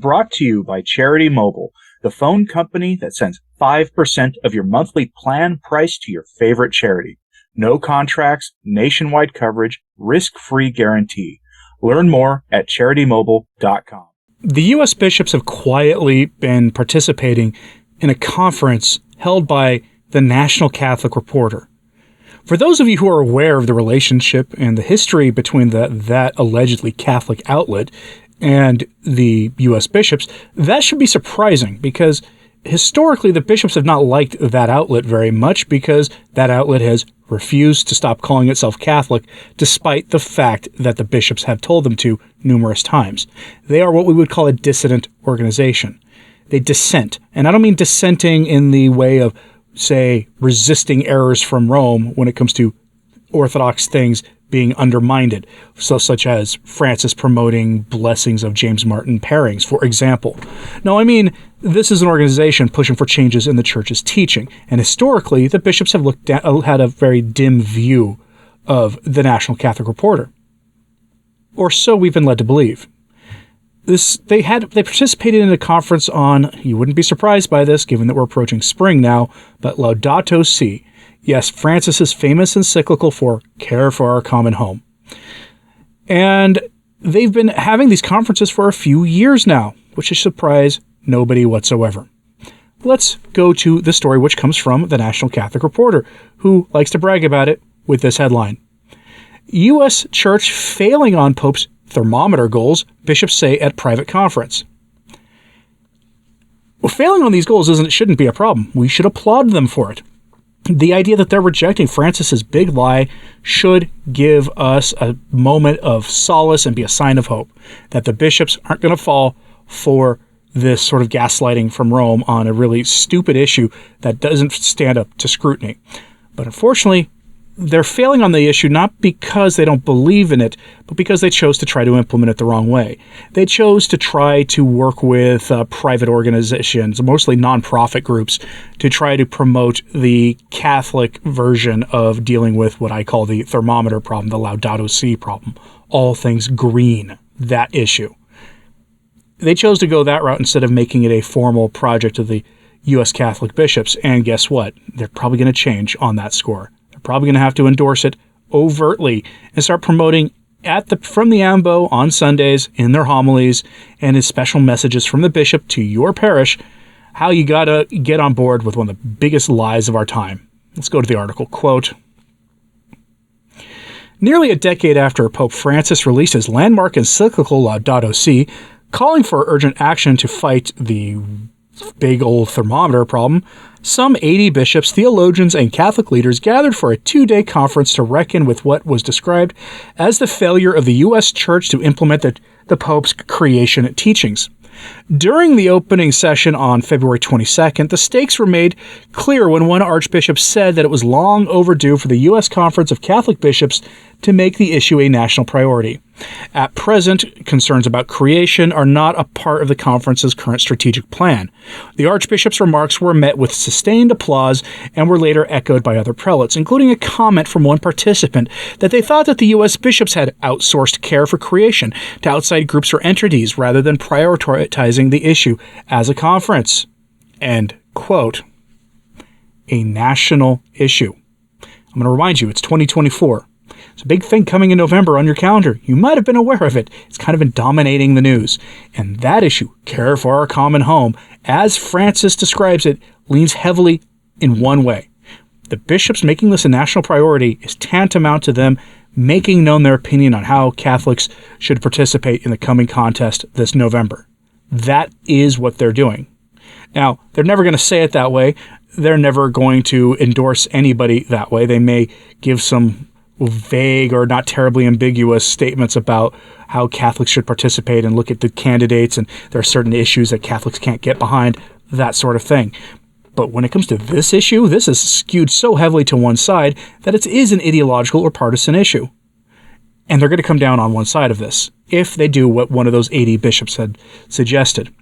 brought to you by Charity Mobile, the phone company that sends 5% of your monthly plan price to your favorite charity. No contracts, nationwide coverage, risk-free guarantee. Learn more at CharityMobile.com. The U.S. bishops have quietly been participating in a conference held by the National Catholic Reporter. For those of you who are aware of the relationship and the history between that allegedly Catholic outlet and the U.S. bishops, that should be surprising because historically the bishops have not liked that outlet very much because that outlet has refused to stop calling itself Catholic despite the fact that the bishops have told them to numerous times. They are what we would call a dissident organization. They dissent, and I don't mean dissenting in the way of, say, resisting errors from Rome when it comes to Orthodox things being undermined, such as Francis promoting blessings of James Martin pairings, for example. No, I mean, this is an organization pushing for changes in the Church's teaching, and historically, the bishops have had a very dim view of the National Catholic Reporter. Or so we've been led to believe. They participated in a conference on, you wouldn't be surprised by this given that we're approaching spring now, but Laudato Si. Yes, Francis's famous encyclical for Care for Our Common Home. And they've been having these conferences for a few years now, which should surprise nobody whatsoever. Let's go to the story which comes from the National Catholic Reporter, who likes to brag about it with this headline. U.S. Church failing on Pope's thermometer goals, bishops say at private conference. Well, failing on these goals shouldn't be a problem. We should applaud them for it. The idea that they're rejecting Francis's big lie should give us a moment of solace and be a sign of hope that the bishops aren't going to fall for this sort of gaslighting from Rome on a really stupid issue that doesn't stand up to scrutiny. But unfortunately, they're failing on the issue not because they don't believe in it, but because they chose to try to implement it the wrong way. They chose to try to work with private organizations, mostly nonprofit groups, to try to promote the Catholic version of dealing with what I call the thermometer problem, the Laudato Si problem. All things green, that issue. They chose to go that route instead of making it a formal project of the U.S. Catholic bishops, and guess what? They're probably going to change on that score. Probably going to have to endorse it overtly and start promoting from the AMBO on Sundays in their homilies and in special messages from the bishop to your parish how you got to get on board with one of the biggest lies of our time. Let's go to the article. Quote, nearly a decade after Pope Francis released his landmark encyclical Laudato Si, calling for urgent action to fight the big old thermometer problem, some 80 bishops, theologians, and Catholic leaders gathered for a 2-day conference to reckon with what was described as the failure of the U.S. Church to implement the Pope's creation teachings. During the opening session on February 22nd, the stakes were made clear when one archbishop said that it was long overdue for the U.S. Conference of Catholic Bishops to make the issue a national priority. At present, concerns about creation are not a part of the conference's current strategic plan. The archbishop's remarks were met with sustained applause and were later echoed by other prelates, including a comment from one participant that they thought that the U.S. bishops had outsourced care for creation to outside groups or entities rather than prioritizing the issue as a conference. End quote. A national issue. I'm going to remind you, it's 2024. It's a big thing coming in November on your calendar. You might have been aware of it. It's kind of been dominating the news. And that issue, care for our common home, as Francis describes it, leans heavily in one way. The bishops making this a national priority is tantamount to them making known their opinion on how Catholics should participate in the coming contest this November. That is what they're doing. Now, they're never going to say it that way. They're never going to endorse anybody that way. They may give some vague or not terribly ambiguous statements about how Catholics should participate and look at the candidates, and there are certain issues that Catholics can't get behind, that sort of thing. But when it comes to this issue, this is skewed so heavily to one side that it is an ideological or partisan issue. And they're going to come down on one side of this, if they do what one of those 80 bishops had suggested.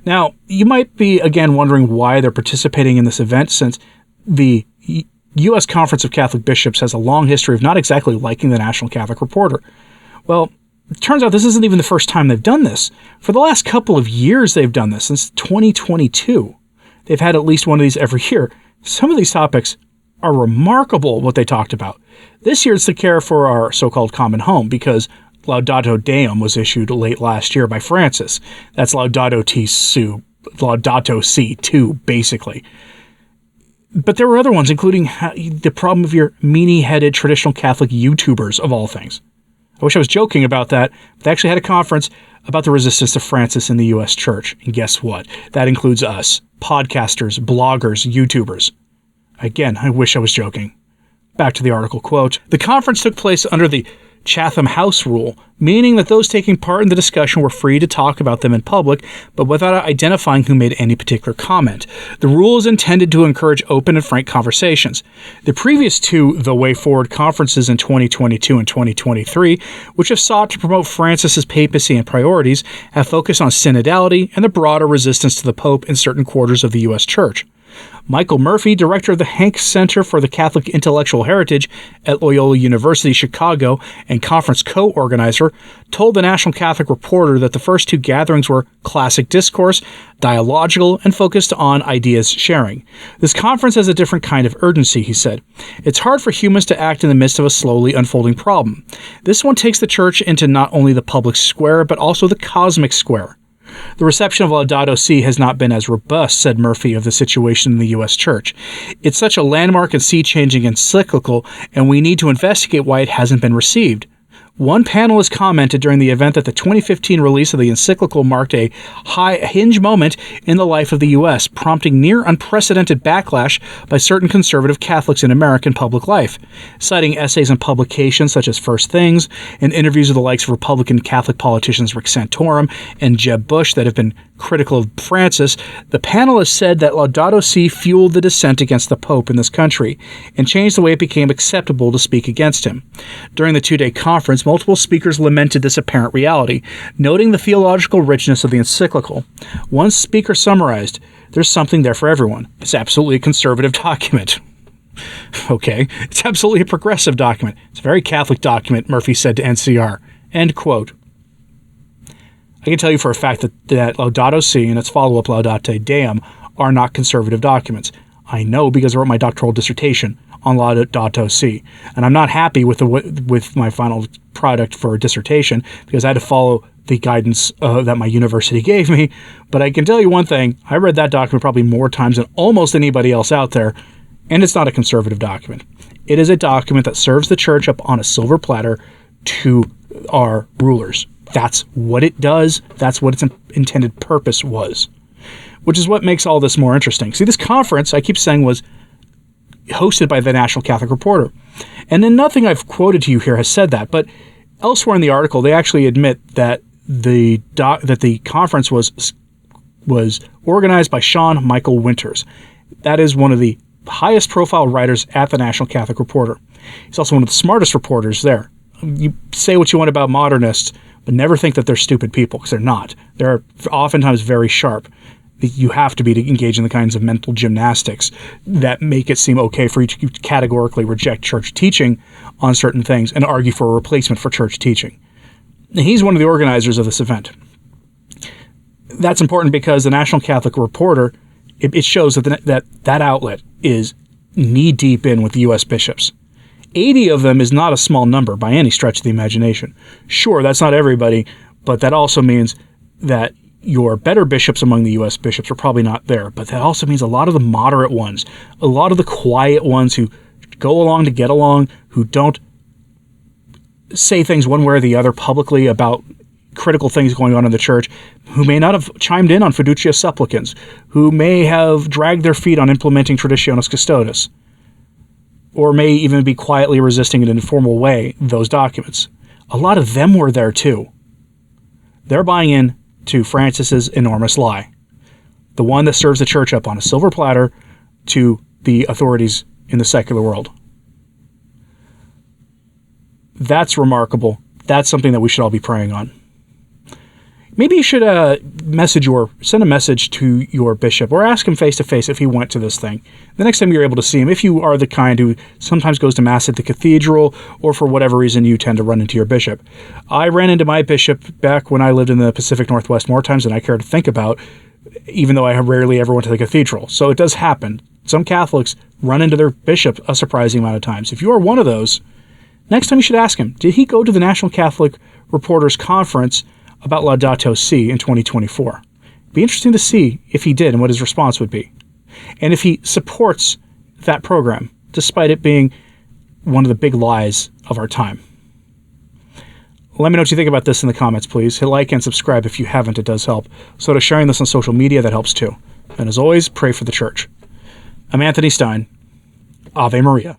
Now, you might be, again, wondering why they're participating in this event, since the U.S. Conference of Catholic Bishops has a long history of not exactly liking the National Catholic Reporter. Well, It turns out this isn't even the first time they've done this. For the last couple of years, they've done this, since 2022. They've had at least one of these every year. Some of these topics are remarkable, what they talked about. This year, it's the care for our so-called common home, because Laudato Deum was issued late last year by Francis. That's Laudato Si 2, basically. But there were other ones, including the problem of your meanie-headed traditional Catholic YouTubers, of all things. I wish I was joking about that, but they actually had a conference about the resistance to Francis in the U.S. Church. And guess what? That includes us, podcasters, bloggers, YouTubers. Again, I wish I was joking. Back to the article, quote, "The conference took place under the Chatham House rule, meaning that those taking part in the discussion were free to talk about them in public, but without identifying who made any particular comment. The rule is intended to encourage open and frank conversations. The previous two The Way Forward conferences in 2022 and 2023, which have sought to promote Francis's papacy and priorities, have focused on synodality and the broader resistance to the Pope in certain quarters of the U.S. Church. Michael Murphy, director of the Hank Center for the Catholic Intellectual Heritage at Loyola University, Chicago, and conference co-organizer, told the National Catholic Reporter that the first two gatherings were classic discourse, dialogical, and focused on ideas sharing. This conference has a different kind of urgency, he said. It's hard for humans to act in the midst of a slowly unfolding problem. This one takes the Church into not only the public square, but also the cosmic square. The reception of Laudato Si has not been as robust, said Murphy of the situation in the U.S. Church. It's such a landmark and sea-changing encyclical, and we need to investigate why it hasn't been received. One panelist commented during the event that the 2015 release of the encyclical marked a hinge moment in the life of the U.S., prompting near unprecedented backlash by certain conservative Catholics in American public life. Citing essays and publications such as First Things and interviews with the likes of Republican Catholic politicians Rick Santorum and Jeb Bush that have been critical of Francis, the panelists said that Laudato Si fueled the dissent against the Pope in this country and changed the way it became acceptable to speak against him. During the two-day conference, multiple speakers lamented this apparent reality, noting the theological richness of the encyclical. One speaker summarized, "There's something there for everyone. It's absolutely a conservative document." Okay, it's absolutely a progressive document. It's a very Catholic document, Murphy said to NCR. End quote. I can tell you for a fact that Laudato Si and its follow-up Laudate Deum are not conservative documents. I know because I wrote my doctoral dissertation on Laudato Si, and I'm not happy with my final product for a dissertation because I had to follow the guidance that my university gave me. But I can tell you one thing: I read that document probably more times than almost anybody else out there, and it's not a conservative document. It is a document that serves the Church up on a silver platter to our rulers. That's what it does. That's what its intended purpose was, which is what makes all this more interesting. See, this conference, I keep saying, was hosted by the National Catholic Reporter. And then nothing I've quoted to you here has said that, but elsewhere in the article, they actually admit that the conference was organized by Sean Michael Winters. That is one of the highest profile writers at the National Catholic Reporter. He's also one of the smartest reporters there. You say what you want about modernists, but never think that they're stupid people, because they're not. They're oftentimes very sharp. You have to be to engage in the kinds of mental gymnastics that make it seem okay for you to categorically reject church teaching on certain things and argue for a replacement for church teaching. And he's one of the organizers of this event. That's important because the National Catholic Reporter, it shows that outlet is knee-deep in with the U.S. bishops. 80 of them is not a small number by any stretch of the imagination. Sure, that's not everybody, but that also means that your better bishops among the U.S. bishops are probably not there. But that also means a lot of the moderate ones, a lot of the quiet ones who go along to get along, who don't say things one way or the other publicly about critical things going on in the church, who may not have chimed in on fiducia supplicans, who may have dragged their feet on implementing Traditionis Custodes, or may even be quietly resisting in an informal way those documents. A lot of them were there too. They're buying in to Francis's enormous lie, the one that serves the church up on a silver platter to the authorities in the secular world. That's remarkable. That's something that we should all be praying on. maybe you should send a message to your bishop or ask him face to face if he went to this thing. The next time you're able to see him, if you are the kind who sometimes goes to Mass at the cathedral or for whatever reason you tend to run into your bishop. I ran into my bishop back when I lived in the Pacific Northwest more times than I care to think about, even though I rarely ever went to the cathedral. So it does happen. Some Catholics run into their bishop a surprising amount of times. If you are one of those, next time you should ask him, did he go to the National Catholic Reporters Conference about Laudato Si in 2024? It'd be interesting to see if he did and what his response would be. And if he supports that program, despite it being one of the big lies of our time. Let me know what you think about this in the comments, please. Hit like and subscribe if you haven't. It does help. So to sharing this on social media, that helps too. And as always, pray for the church. I'm Anthony Stine. Ave Maria.